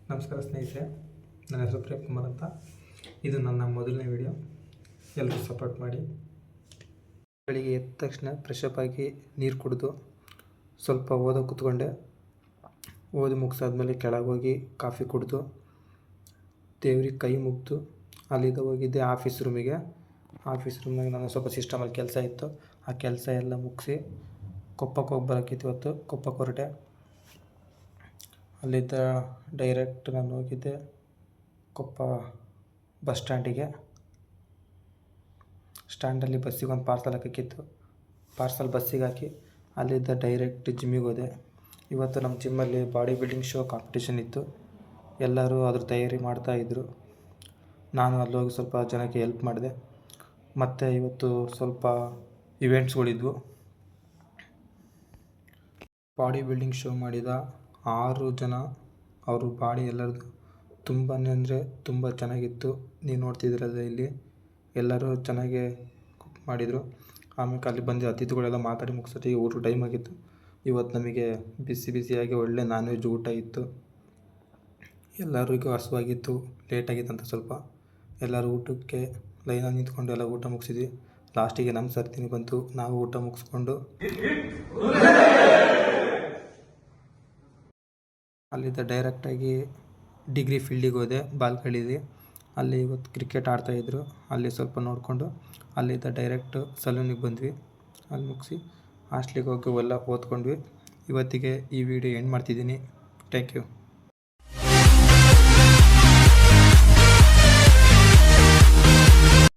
ನಮಸ್ಕಾರ ಸ್ನೇಹಿತರೆ, ನನ್ನ ಹೆಸರು ಪ್ರೇಮ್ ಕುಮಾರ್ ಅಂತ. ಇದು ನನ್ನ ಮೊದಲನೇ ವಿಡಿಯೋ. ಎಲ್ಲರೂ ಸಪೋರ್ಟ್ ಮಾಡಿ. ಬೆಳಿಗ್ಗೆ ಎದ್ದ ತಕ್ಷಣ ಫ್ರೆಶಪ್ ಆಗಿ ನೀರು ಕುಡಿದು ಸ್ವಲ್ಪ ಓದೋ ಕೂತ್ಕೊಂಡೆ. ಓದಿ ಮುಗಿಸಾದ್ಮೇಲೆ ಕೆಳಗೆ ಹೋಗಿ ಕಾಫಿ ಕುಡಿದು ದೇವ್ರಿಗೆ ಕೈ ಮುಗಿದು ಅಲ್ಲಿಂದ ಹೋಗಿದ್ದೆ ಆಫೀಸ್ ರೂಮಿಗೆ. ಆಫೀಸ್ ರೂಮ್ನಾಗ ನಾನು ಸ್ವಲ್ಪ ಸಿಸ್ಟಮಲ್ಲಿ ಕೆಲಸ ಇತ್ತು. ಆ ಕೆಲಸ ಎಲ್ಲ ಮುಗಿಸಿ ಕೊಪ್ಪಕ್ಕೆ ಹೋಗಿ ಬರೋಕ್ಕಿತ್ತು. ಇವತ್ತು ಕೊಪ್ಪಕ್ಕೆ ಹೊರಟೆ. ಅಲ್ಲಿದ್ದ ಡೈರೆಕ್ಟ್ ನಾನು ಹೋಗಿದ್ದೆ ಕೊಪ್ಪ ಬಸ್ ಸ್ಟ್ಯಾಂಡಿಗೆ. ಸ್ಟ್ಯಾಂಡಲ್ಲಿ ಬಸ್ಸಿಗೆ ಒಂದು ಪಾರ್ಸಲ್ ಹಾಕೋಕ್ಕಿತ್ತು. ಪಾರ್ಸಲ್ ಬಸ್ಸಿಗೆ ಹಾಕಿ ಅಲ್ಲಿದ್ದ ಡೈರೆಕ್ಟ್ ಜಿಮ್ಮಿಗೆ ಹೋದೆ. ಇವತ್ತು ನಮ್ಮ ಜಿಮ್ಮಲ್ಲಿ ಬಾಡಿ ಬಿಲ್ಡಿಂಗ್ ಶೋ ಕಾಂಪಿಟೇಷನ್ ಇತ್ತು. ಎಲ್ಲರೂ ಅದ್ರ ತಯಾರಿ ಮಾಡ್ತಾಯಿದ್ರು. ನಾನು ಅಲ್ಲೋಗಿ ಸ್ವಲ್ಪ ಜನಕ್ಕೆ ಹೆಲ್ಪ್ ಮಾಡಿದೆ. ಮತ್ತು ಇವತ್ತು ಸ್ವಲ್ಪ ಇವೆಂಟ್ಸ್ಗಳಿದ್ವು. ಬಾಡಿ ಬಿಲ್ಡಿಂಗ್ ಶೋ ಮಾಡಿದ 6 ಜನ, ಅವರು ಬಾಡಿ ಎಲ್ಲರದು ತುಂಬಾ ಅಂದರೆ ತುಂಬ ಚೆನ್ನಾಗಿತ್ತು. ನೀವು ನೋಡ್ತಿದ್ದೀರಲ್ಲ, ಇಲ್ಲಿ ಎಲ್ಲರೂ ಚೆನ್ನಾಗೇ ಕುಕ್ ಮಾಡಿದರು. ಆಮೇಲೆ ಅಲ್ಲಿ ಬಂದು ಅತಿಥಿಗಳೆಲ್ಲ ಮಾತಾಡಿ ಮುಗಿಸೋತ್ತಿಗೆ ಊಟ ಟೈಮ್ ಆಗಿತ್ತು. ಇವತ್ತು ನಮಗೆ ಬಿಸಿಯಾಗಿ ಒಳ್ಳೆ ನಾನ್ ವೆಜ್ ಊಟ ಇತ್ತು. ಎಲ್ಲರಿಗೂ ಹಸುವಾಗಿತ್ತು, ಲೇಟಾಗಿತ್ತು ಅಂತ ಸ್ವಲ್ಪ. ಎಲ್ಲರೂ ಊಟಕ್ಕೆ ಲೈನಲ್ಲಿ ನಿಂತ್ಕೊಂಡು ಎಲ್ಲ ಊಟ ಮುಗಿಸಿದ್ವಿ. ಲಾಸ್ಟಿಗೆ ನಮ್ಮ ಸರ್ತಿನಿ ಬಂತು. ನಾವು ಊಟ ಮುಗಿಸ್ಕೊಂಡು ಅಲ್ಲಿದ್ದ ಡೈರೆಕ್ಟಾಗಿ ಡಿಗ್ರಿ ಫೀಲ್ಡಿಗೆ ಹೋದೆ. ಬಾಲ್ಕಳಿಲಿ ಅಲ್ಲಿ ಇವತ್ತು ಕ್ರಿಕೆಟ್ ಆಡ್ತಾಯಿದ್ರು. ಅಲ್ಲಿ ಸ್ವಲ್ಪ ನೋಡಿಕೊಂಡು ಅಲ್ಲಿದ್ದ ಡೈರೆಕ್ಟ್ ಸಲೂನಿಗೆ ಬಂದ್ವಿ. ಅಲ್ಲಿ ಮುಗಿಸಿ ಹಾಸ್ಟ್ಲಿಗೆ ಹೋಗಿ ಎಲ್ಲ ಓದ್ಕೊಂಡ್ವಿ. ಇವತ್ತಿಗೆ ಈ ವಿಡಿಯೋ ಎಂಡ್ ಮಾಡ್ತಿದ್ದೀನಿ. Thank you.